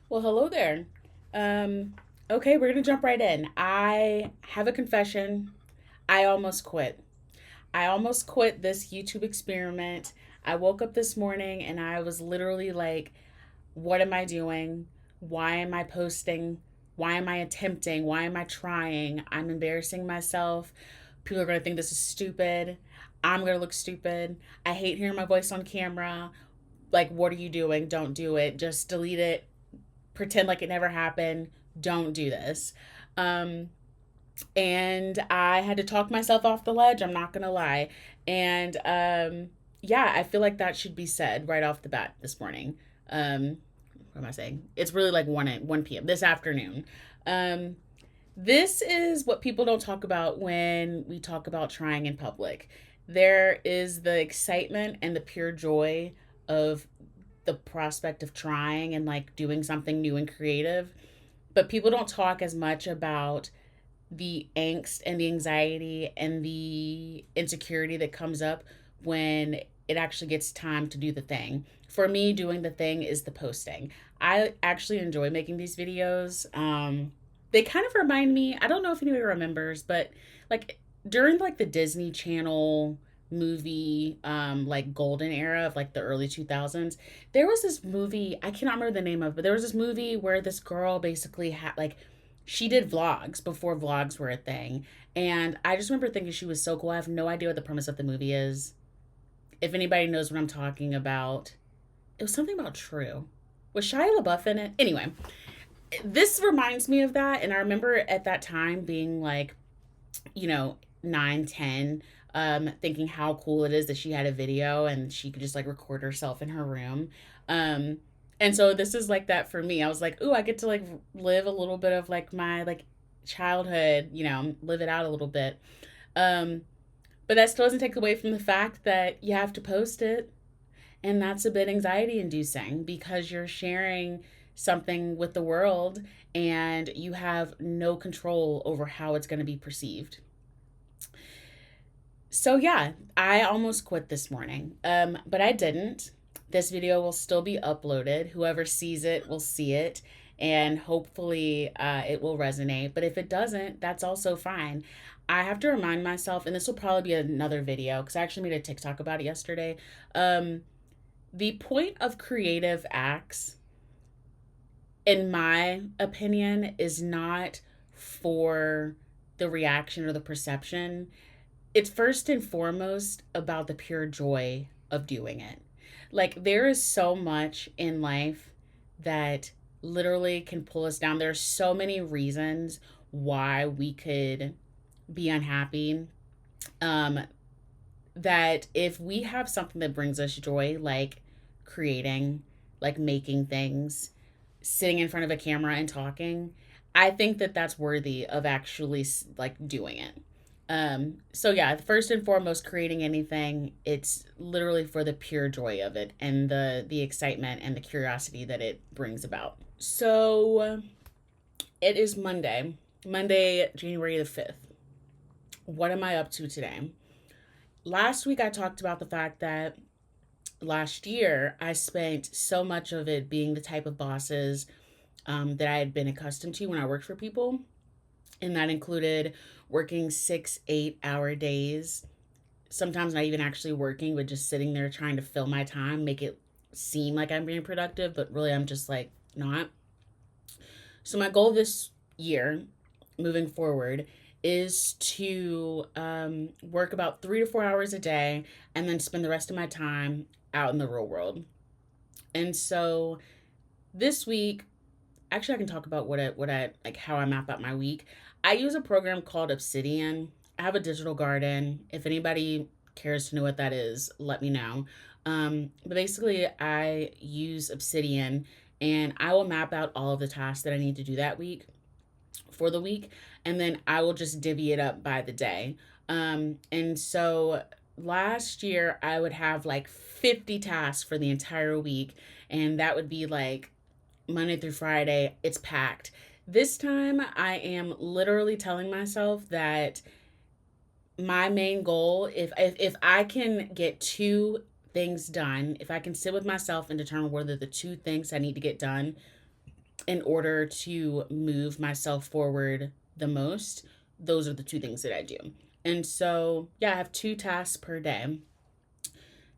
Well, hello there. Um, okay, we're gonna jump right in. I have a confession. I almost quit. I almost quit this YouTube experiment. I woke up this morning and I was literally like, what am I doing? Why am I posting? Why am I attempting? Why am I trying? I'm embarrassing myself. People are gonna think this is stupid. I'm gonna look stupid. I hate hearing my voice on camera. Like, what are you doing? Don't do it. Just delete it, pretend like it never happened. Don't do this. Um, and I had to talk myself off the ledge. I'm not gonna lie. And yeah, I feel like that should be said right off the bat this morning. What am I saying? It's really like one p.m. this afternoon. Um, this is what people don't talk about when we talk about trying in public. There is the excitement and the pure joy of the prospect of trying and like doing something new and creative, but people don't talk as much about the angst and the anxiety and the insecurity that comes up when it actually gets time to do the thing. For me, doing the thing is the posting. I actually enjoy making these videos. They kind of remind me, I don't know if anybody remembers, but like during like the Disney Channel movie like golden era of like the early 2000s, there was this movie I cannot remember the name of, but there was this movie where this girl basically had like she did vlogs before vlogs were a thing. And I just remember thinking she was so cool. I have no idea what the premise of the movie is. If anybody knows what I'm talking about, it was something about True. Was Shia LaBeouf in it? Anyway, this reminds me of that. And I remember at that time being like, 9, 10, thinking how cool it is that she had a video and she could just like record herself in her room. Um, and so this is like that for me. I was like, ooh, I get to like live a little bit of like my like childhood, live it out a little bit. Um, but that still doesn't take away from the fact that you have to post it. And that's a bit anxiety inducing because you're sharing something with the world and you have no control over how it's going to be perceived. So yeah, I almost quit this morning, but I didn't. This video will still be uploaded. Whoever sees it will see it, and hopefully, it will resonate. But if it doesn't, that's also fine. I have to remind myself, and this will probably be another video because I actually made a TikTok about it yesterday. Um, the point of creative acts, in my opinion, is not for the reaction or the perception. It's first and foremost about the pure joy of doing it. Like, there is so much in life that literally can pull us down. There's so many reasons why we could be unhappy. Um, that if we have something that brings us joy, like creating, like making things, sitting in front of a camera and talking, I think that that's worthy of actually like doing it. So yeah, first and foremost, creating anything, it's literally for the pure joy of it and the excitement and the curiosity that it brings about. So it is Monday, January the 5th. What am I up to today? Last week I talked about the fact that last year I spent so much of it being the type of bosses that I had been accustomed to when I worked for people. And that included working 6, 8 hour days, sometimes not even actually working, but just sitting there trying to fill my time, make it seem like I'm being productive, but really I'm just like not. So, my goal this year, moving forward, is to work about 3 to 4 hours a day and then spend the rest of my time out in the real world. And so, this week, actually, I can talk about what I like how I map out my week. I use a program called Obsidian. I have a digital garden. If anybody cares to know what that is, let me know. But basically, I use Obsidian and I will map out all of the tasks that I need to do that week for the week, and then I will just divvy it up by the day. And so last year, I would have like 50 tasks for the entire week, and that would be like Monday through Friday, it's packed. This time, I am literally telling myself that my main goal, if I can get two things done, if I can sit with myself and determine what are the two things I need to get done in order to move myself forward the most, those are the two things that I do. And so, yeah, I have 2 tasks per day.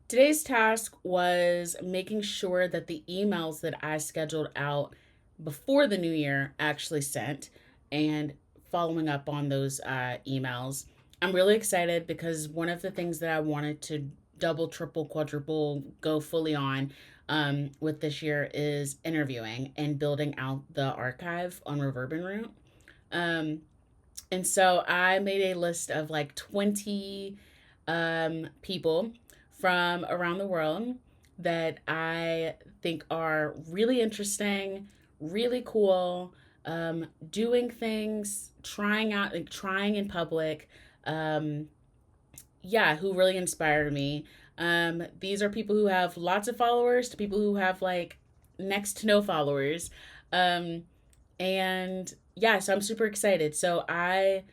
Today's task was making sure that the emails that I scheduled out before the new year actually sent, and following up on those emails. I'm really excited because one of the things that I wanted to double, triple, quadruple, go fully on with this year is interviewing and building out the archive on Reverb Root. Um, and so I made a list of like 20 people from around the world that I think are really interesting, really cool, doing things, trying out, like trying in public. Um, yeah, who really inspired me. These are people who have lots of followers to people who have like next to no followers. Um, and yeah, so I'm super excited. So I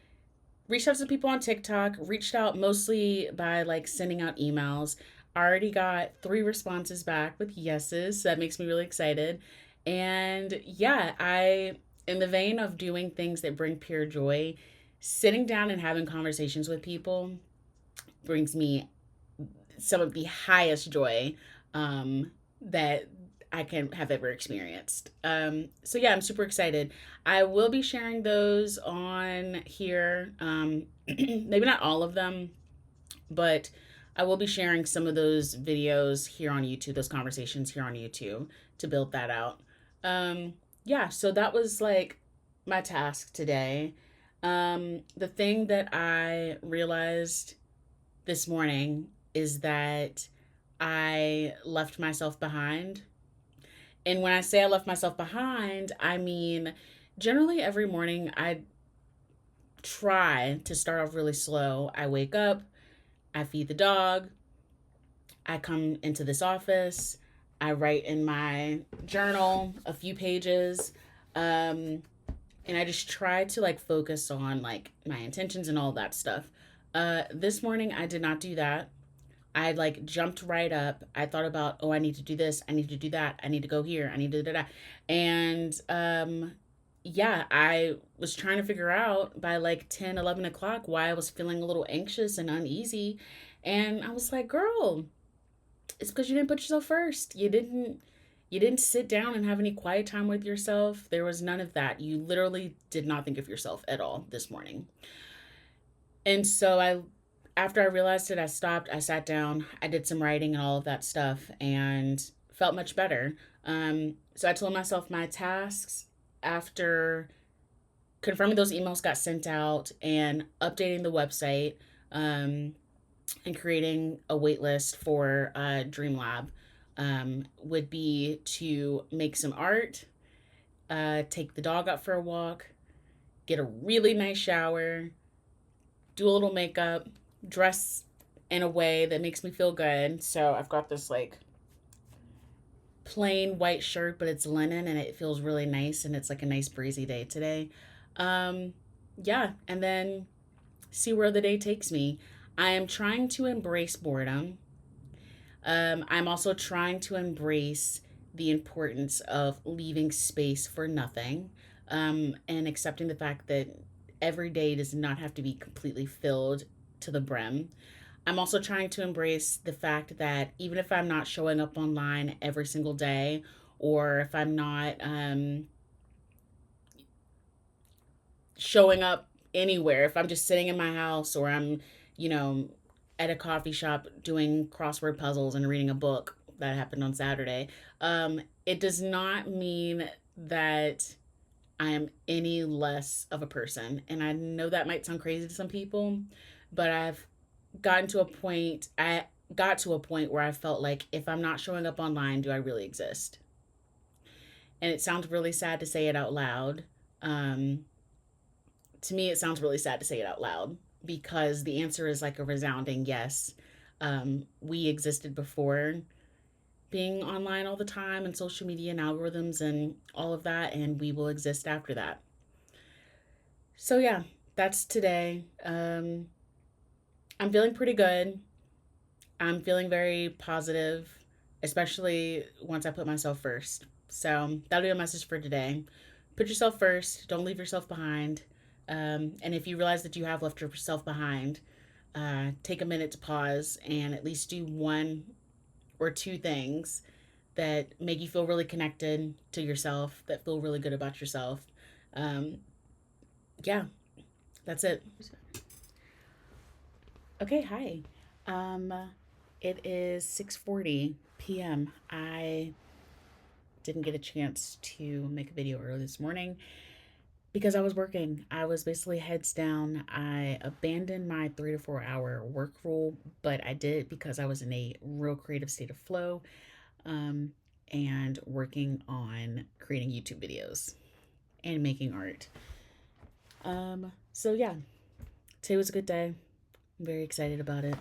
reached out to people on TikTok, reached out mostly by like sending out emails. I already got 3 responses back with yeses. So that makes me really excited. And yeah, in the vein of doing things that bring pure joy, sitting down and having conversations with people brings me some of the highest joy that I can have ever experienced. So yeah, I'm super excited. I will be sharing those on here. Maybe not all of them, but I will be sharing some of those videos here on YouTube, those conversations here on YouTube to build that out. Yeah, so that was like my task today. The thing that I realized this morning is that I left myself behind. And when I say I left myself behind, I mean generally every morning I try to start off really slow. I wake up, I feed the dog, I come into this office, I write in my journal a few pages, um, and I just try to like focus on like my intentions and all that stuff. This morning I did not do that. I like jumped right up. I thought about, oh, I need to do this, I need to do that, I need to go here, I need to da da. And yeah, I was trying to figure out by like 10, 11 o'clock why I was feeling a little anxious and uneasy. And I was like, girl, it's because you didn't put yourself first. You didn't sit down and have any quiet time with yourself. There was none of that. You literally did not think of yourself at all this morning. And so after I realized it, I stopped, I sat down, I did some writing and all of that stuff and felt much better. So I told myself my tasks after confirming those emails got sent out and updating the website, and creating a wait list for Dream Lab, would be to make some art, take the dog out for a walk, get a really nice shower, do a little makeup, dress in a way that makes me feel good. So I've got this like plain white shirt, but it's linen and it feels really nice, and it's like a nice breezy day today. Um, yeah, and then see where the day takes me. I am trying to embrace boredom. I'm also trying to embrace the importance of leaving space for nothing, and accepting the fact that every day does not have to be completely filled to the brim. I'm also trying to embrace the fact that even if I'm not showing up online every single day, or if I'm not showing up anywhere, if I'm just sitting in my house or I'm, you know, at a coffee shop doing crossword puzzles and reading a book that happened on Saturday, it does not mean that I am any less of a person. And I know that might sound crazy to some people, but I got to a point where I felt like if I'm not showing up online, do I really exist? And it sounds really sad to say it out loud. Um, to me, it sounds really sad to say it out loud because the answer is like a resounding yes. We existed before being online all the time and social media and algorithms and all of that, and we will exist after that. So, yeah, that's today. I'm feeling pretty good. I'm feeling very positive, especially once I put myself first. So that'll be a message for today. Put yourself first. Don't leave yourself behind. And if you realize that you have left yourself behind, take a minute to pause and at least do one or two things that make you feel really connected to yourself, that feel really good about yourself. Um, yeah, that's it. Okay, hi. Um, it is 6:40 p.m. I didn't get a chance to make a video early this morning because I was working. I was basically heads down. I abandoned my 3 to 4 hour work rule, but I did it because I was in a real creative state of flow, um, and working on creating YouTube videos and making art. So yeah, today was a good day. I'm very excited about it.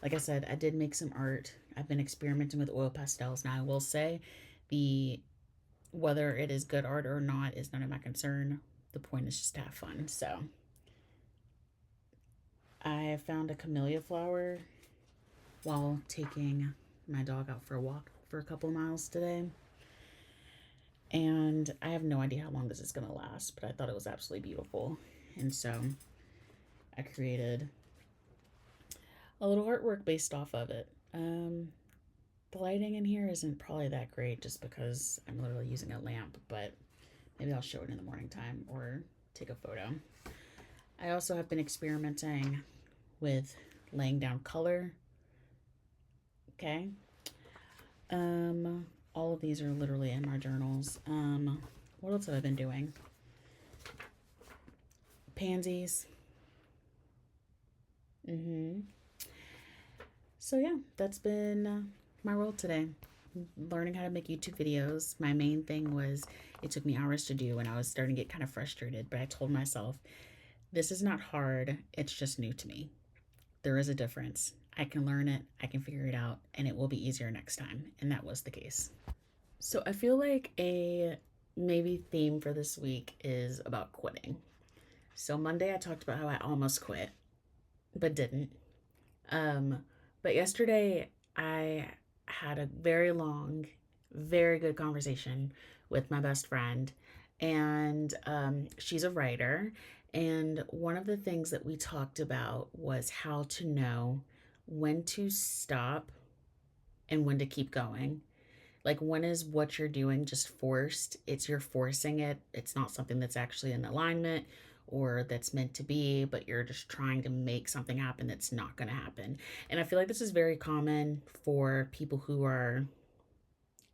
Like I said, I did make some art. I've been experimenting with oil pastels. Now I will say the whether it is good art or not is none of my concern. The point is just to have fun. So I found a camellia flower while taking my dog out for a walk for a couple miles today. And I have no idea how long this is going to last, but I thought it was absolutely beautiful. And so I created a little artwork based off of it. The lighting in here isn't probably that great just because I'm literally using a lamp, but maybe I'll show it in the morning time or take a photo. I also have been experimenting with laying down color. Okay. All of these are literally in my journals. What else have I been doing? Pansies. So yeah, that's been my role today. Learning how to make YouTube videos. My main thing was it took me hours to do and I was starting to get kind of frustrated, but I told myself, this is not hard, it's just new to me. There is a difference. I can learn it, I can figure it out, and it will be easier next time. And that was the case. So I feel like a maybe theme for this week is about quitting. So Monday I talked about how I almost quit, but didn't. But yesterday I had a very long, very good conversation with my best friend, and she's a writer. And one of the things that we talked about was how to know when to stop and when to keep going. Like, when is what you're doing just forced? You're forcing it. It's not something that's actually in alignment or that's meant to be, but you're just trying to make something happen that's not going to happen. And I feel like this is very common for people who are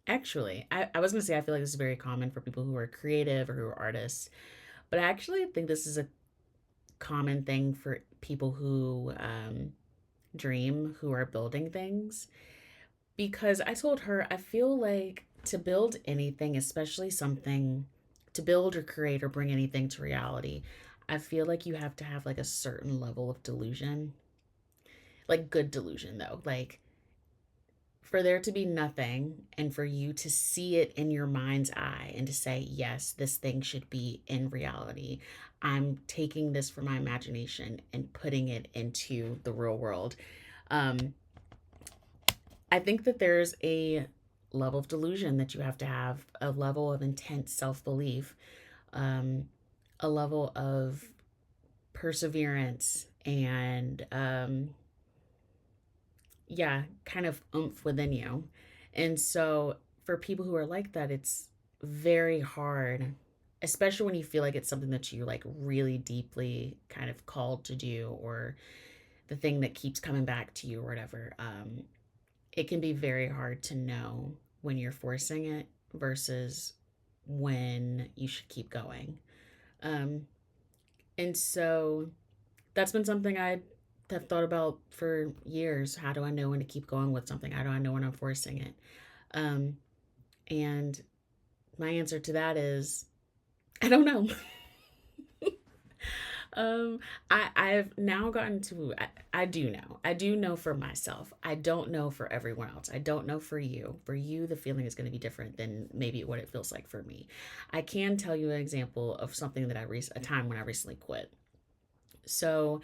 actually, I was going to say, I feel like this is very common for people who are creative or who are artists, but I actually think this is a common thing for people who dream, who are building things. Because I told her, I feel like to build anything, especially something to build or create or bring anything to reality, I feel like you have to have like a certain level of delusion. Like good delusion though. Like for there to be nothing and for you to see it in your mind's eye and to say, yes, this thing should be in reality. I'm taking this from my imagination and putting it into the real world. Um, I think that there's a level of delusion that you have to have, a level of intense self belief, um, a level of perseverance, and yeah, kind of oomph within you. And so for people who are like that, it's very hard, especially when you feel like it's something that you like really deeply kind of called to do, or the thing that keeps coming back to you or whatever. It can be very hard to know when you're forcing it versus when you should keep going. Um, and so that's been something I have thought about for years. How do I know when to keep going with something? How do I know when I'm forcing it? Um, and my answer to that is I don't know. Um, I've now gotten to, I do know. I do know for myself. I don't know for everyone else. I don't know for you. For you, the feeling is going to be different than maybe what it feels like for me. I can tell you an example of something that a time when I recently quit. So,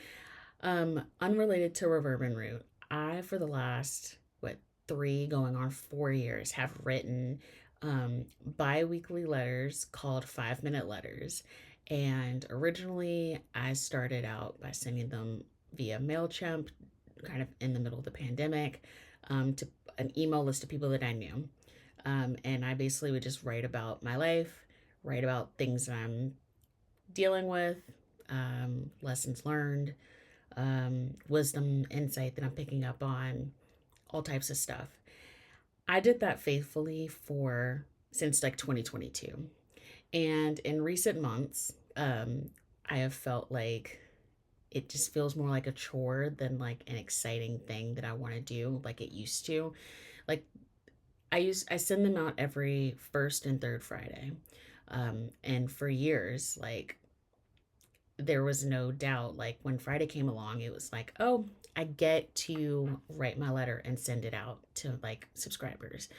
unrelated to Reverb Root, I, for the last, what, 3 going on 4 years, have written bi-weekly letters called 5-minute letters. And originally I started out by sending them via MailChimp, kind of in the middle of the pandemic, to an email list of people that I knew. And I basically would just write about my life, write about things that I'm dealing with, lessons learned, wisdom, insight that I'm picking up on, all types of stuff. I did that faithfully for since like 2022. And in recent months, I have felt like it just feels more like a chore than like an exciting thing that I want to do like it used to. Like I send them out every first and third Friday. And for years, like there was no doubt, like when Friday came along, it was like, oh, I get to write my letter and send it out to like subscribers.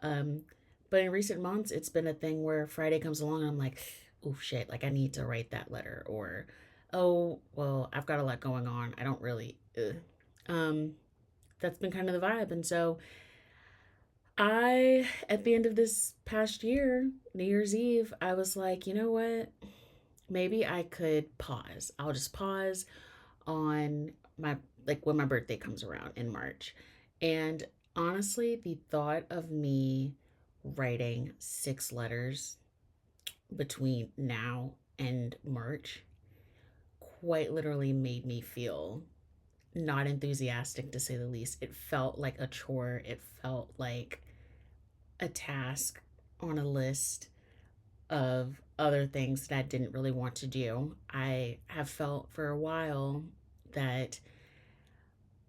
Um, but in recent months, it's been a thing where Friday comes along and I'm like, oh shit, like I need to write that letter. Or, oh, well, I've got a lot going on. I don't really. Um, that's been kind of the vibe. And so at the end of this past year, New Year's Eve, I was like, you know what? Maybe I could pause. I'll just pause on my, like when my birthday comes around in March. And honestly, the thought of me writing 6 letters between now and March quite literally made me feel not enthusiastic, to say the least. It felt like a chore. It felt like a task on a list of other things that I didn't really want to do. I have felt for a while that,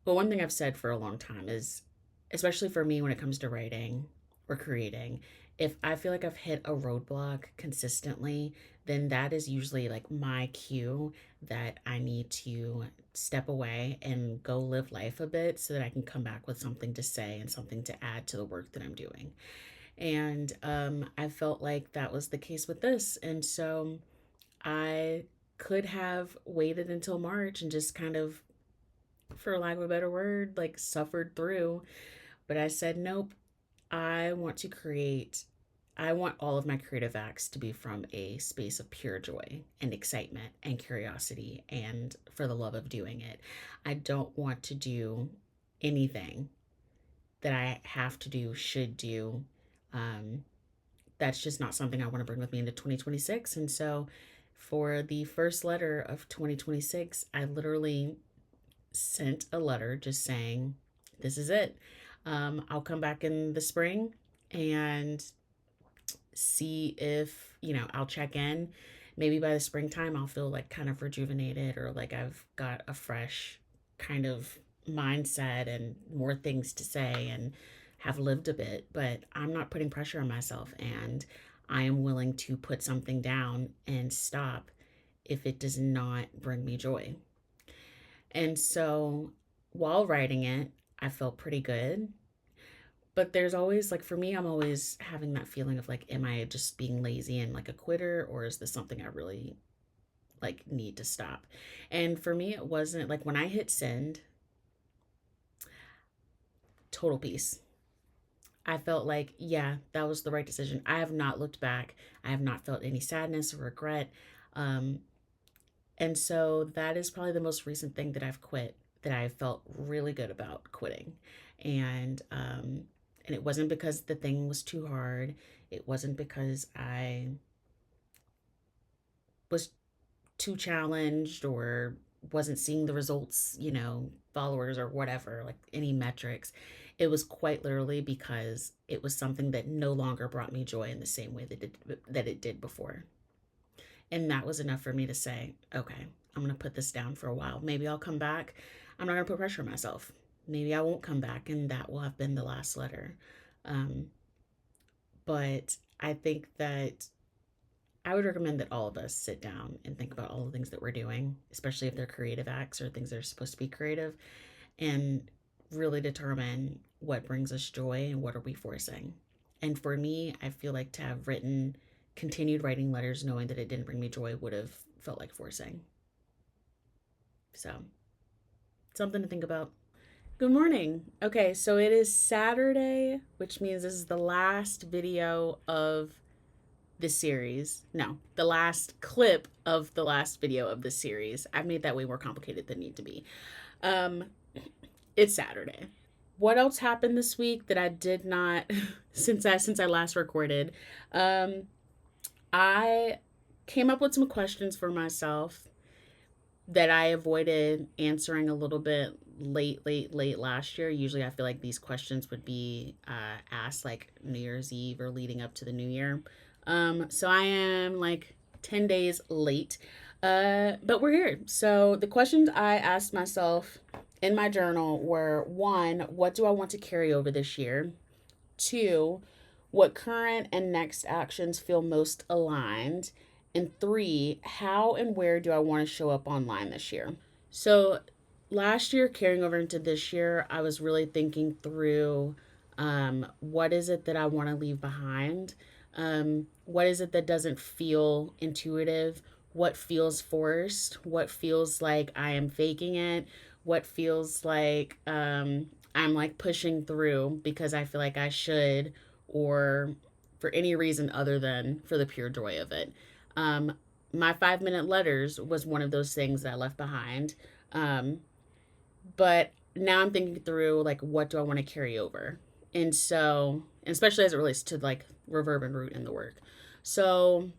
well, one thing I've said for a long time is, especially for me when it comes to writing or creating, if I feel like I've hit a roadblock consistently, then that is usually like my cue that I need to step away and go live life a bit so that I can come back with something to say and something to add to the work that I'm doing. And I felt like that was the case with this. And so I could have waited until March and just kind of, for lack of a better word, like suffered through. But I said, nope, I want to create, I want all of my creative acts to be from a space of pure joy and excitement and curiosity and for the love of doing it. I don't want to do anything that I have to do, should do. Um, that's just not something I want to bring with me into 2026. And so for the first letter of 2026, I literally sent a letter just saying, this is it. I'll come back in the spring and see if, I'll check in. Maybe by the springtime, I'll feel like kind of rejuvenated or like I've got a fresh kind of mindset and more things to say and have lived a bit. But I'm not putting pressure on myself, and I am willing to put something down and stop if it does not bring me joy. And so while writing it, I felt pretty good. But there's always, like, for me, I'm always having that feeling of like, am I just being lazy and like a quitter, or is this something I really like need to stop? And for me, it wasn't like when I hit send, total peace. I felt like, yeah, that was the right decision. I have not looked back. I have not felt any sadness or regret. Um, And so that is probably the most recent thing that I've quit that I felt really good about quitting. And and it wasn't because the thing was too hard. It wasn't because I was too challenged or wasn't seeing the results, followers or whatever, like any metrics. It was quite literally because it was something that no longer brought me joy in the same way that it did before. And that was enough for me to say, okay, I'm going to put this down for a while. Maybe I'll come back. I'm not going to put pressure on myself. Maybe I won't come back, and that will have been the last letter. Um, but I think that I would recommend that all of us sit down and think about all the things that we're doing, especially if they're creative acts or things that are supposed to be creative, and really determine what brings us joy and what are we forcing. And for me, I feel like to have continued writing letters knowing that it didn't bring me joy would have felt like forcing. So, something to think about. Good morning. Okay, so it is Saturday, which means this is the last video of the series. No, the last clip of the last video of the series. I've made that way more complicated than it need to be. Um, it's Saturday. What else happened this week that I did not since I last recorded? Um, I came up with some questions for myself that I avoided answering a little bit late last year. Usually, I feel like these questions would be asked like New Year's Eve or leading up to the new year. So I am like 10 days late, but we're here. So the questions I asked myself in my journal were: one, what do I want to carry over this year? Two, what current and next actions feel most aligned? And three, how and where do I want to show up online this year? So last year, carrying over into this year, I was really thinking through what is it that I want to leave behind? What is it that doesn't feel intuitive? What feels forced? What feels like I am faking it? What feels like I'm like pushing through because I feel like I should, or for any reason other than for the pure joy of it. Um, my 5 minute letters was one of those things that I left behind. Um, but now I'm thinking through like what do I want to carry over, and so and especially as it relates to like Reverb and Root in the work. So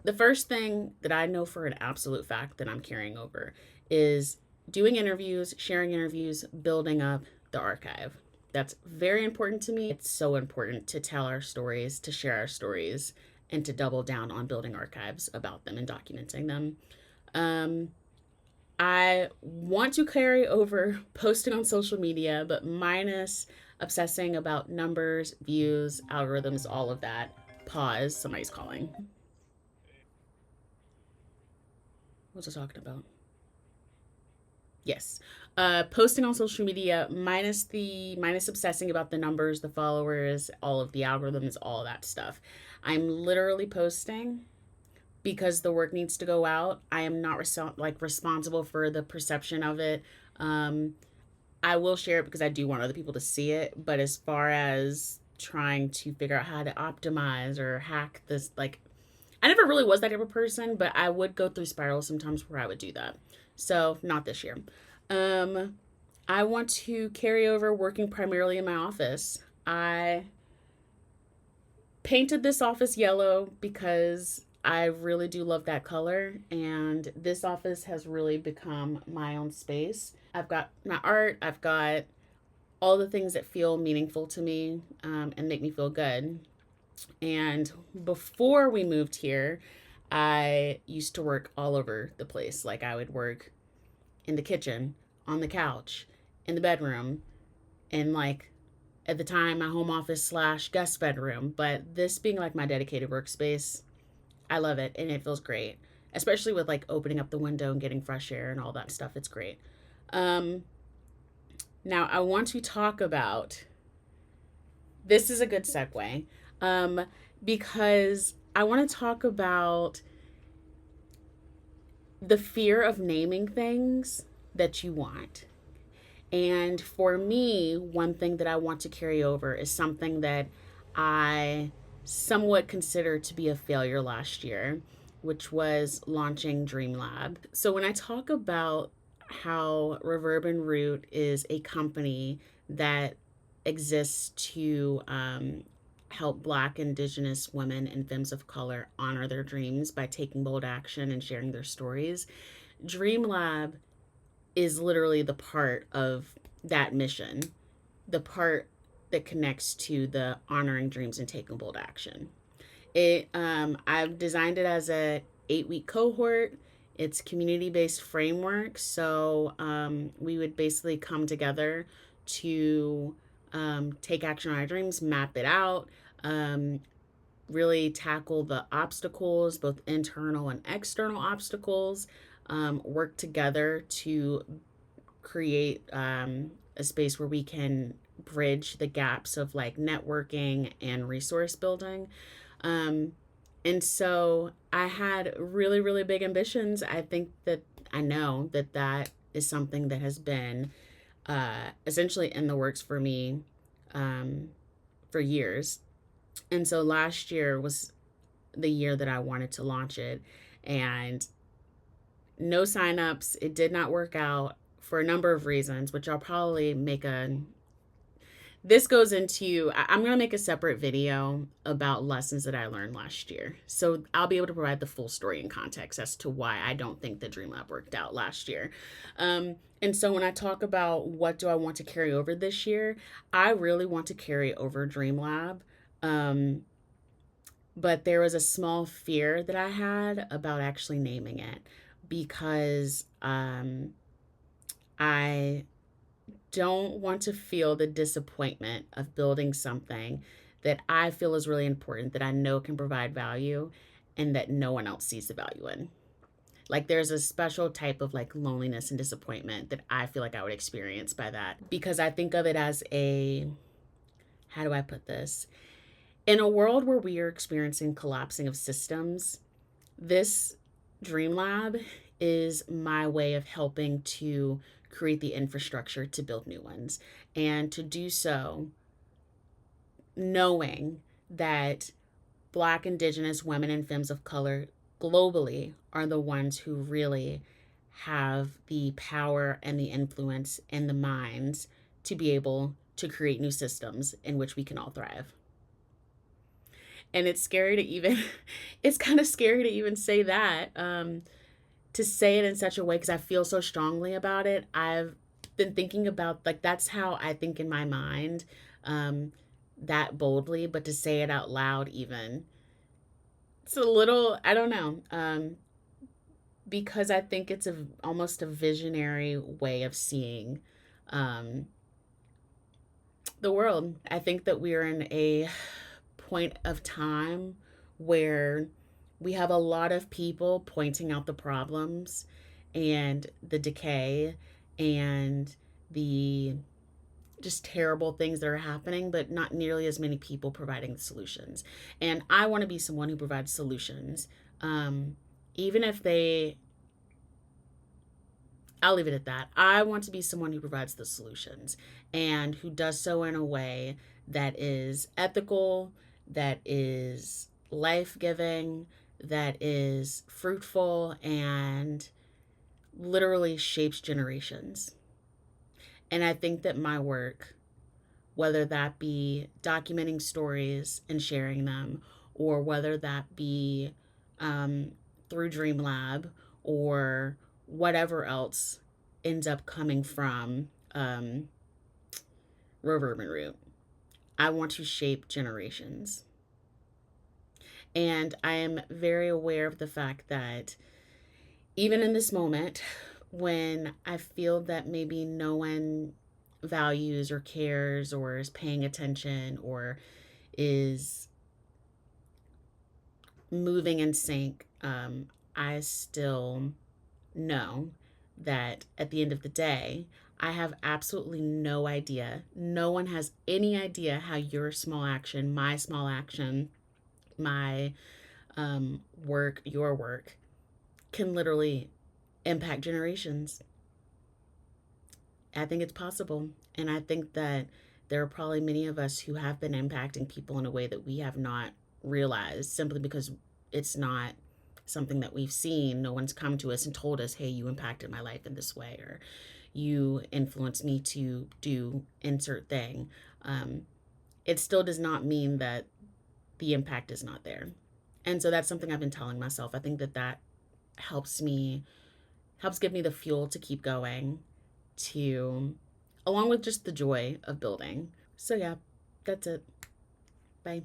the first thing that I know for an absolute fact that I'm carrying over is doing interviews, sharing interviews, building up the archive. That's very important to me. It's so important to tell our stories, to share our stories, and to double down on building archives about them and documenting them. Um, I want to carry over posting on social media, but minus obsessing about numbers, views, algorithms, all of that. Pause. Somebody's calling. What was I talking about? Yes. Posting on social media minus obsessing about the numbers, the followers, all of the algorithms, all that stuff. I'm literally posting because the work needs to go out. I am not responsible for the perception of it. Um, I will share it because I do want other people to see it. But as far as trying to figure out how to optimize or hack this, like, I never really was that type of person, but I would go through spirals sometimes where I would do that. So, not this year. Um, I want to carry over working primarily in my office. I painted this office yellow because I really do love that color, and this office has really become my own space. I've got my art, I've got all the things that feel meaningful to me and make me feel good. And before we moved here, I used to work all over the place. Like I would work in the kitchen, on the couch, in the bedroom, and like at the time my home office slash guest bedroom. But this being like my dedicated workspace, I love it and it feels great. Especially with like opening up the window and getting fresh air and all that stuff. It's great. Um, Now I want to talk about this is a good segue um, because I want to talk about the fear of naming things that you want. And for me, one thing that I want to carry over is something that I somewhat consider to be a failure last year, which was launching Dream Lab. So when I talk about how Reverb and Root is a company that exists to help Black, Indigenous women and femmes of color honor their dreams by taking bold action and sharing their stories, Dream Lab is literally the part of that mission, the part that connects to the honoring dreams and taking bold action. I've designed it as a 8 week cohort. It's community based framework, so we would basically come together to take action on our dreams, map it out, um, really tackle the obstacles, both internal and external obstacles, work together to create a space where we can bridge the gaps of like networking and resource building. Um, and so I had really, really big ambitions. I think that I know that that is something that has been essentially in the works for me for years. And so last year was the year that I wanted to launch it. And no signups. It did not work out for a number of reasons, which I'll probably make a. This goes into. I'm going to make a separate video about lessons that I learned last year. So I'll be able to provide the full story and context as to why I don't think the Dream Lab worked out last year. And so when I talk about what do I want to carry over this year, I really want to carry over Dream Lab. But there was a small fear that I had about actually naming it because I don't want to feel the disappointment of building something that I feel is really important, that I know can provide value, and that no one else sees the value in. Like there's a special type of like loneliness and disappointment that I feel like I would experience by that because I think of it as a, how do I put this? In a world where we are experiencing collapsing of systems, this Dream Lab is my way of helping to create the infrastructure to build new ones. And to do so, knowing that Black, Indigenous women and femmes of color globally are the ones who really have the power and the influence and the minds to be able to create new systems in which we can all thrive. And it's scary to even, it's kind of scary to even say that, to say it in such a way because I feel so strongly about it. I've been thinking about, like, that's how I think in my mind, that boldly, but to say it out loud, even, it's a little, I don't know, because I think it's almost a visionary way of seeing the world. I think that we're in a point of time where we have a lot of people pointing out the problems and the decay and the just terrible things that are happening, but not nearly as many people providing the solutions. And I want to be someone who provides solutions, even if they, I'll leave it at that. I want to be someone who provides the solutions and who does so in a way that is ethical, that is life giving, that is fruitful, and literally shapes generations. And I think that my work, whether that be documenting stories and sharing them, or whether that be through Dream Lab or whatever else ends up coming from Reverb Root, I want to shape generations. And I am very aware of the fact that even in this moment, when I feel that maybe no one values or cares or is paying attention or is moving in sync, I still know that at the end of the day, I have absolutely no idea. No one has any idea how your small action, my work, your work can literally impact generations. I think it's possible. And I think that there are probably many of us who have been impacting people in a way that we have not realized simply because it's not something that we've seen. No one's come to us and told us, hey, you impacted my life in this way, or you influenced me to do insert thing. It still does not mean that the impact is not there. And so that's something I've been telling myself. I think that that helps give me the fuel to keep going, to along with just the joy of building. So yeah, that's it. Bye.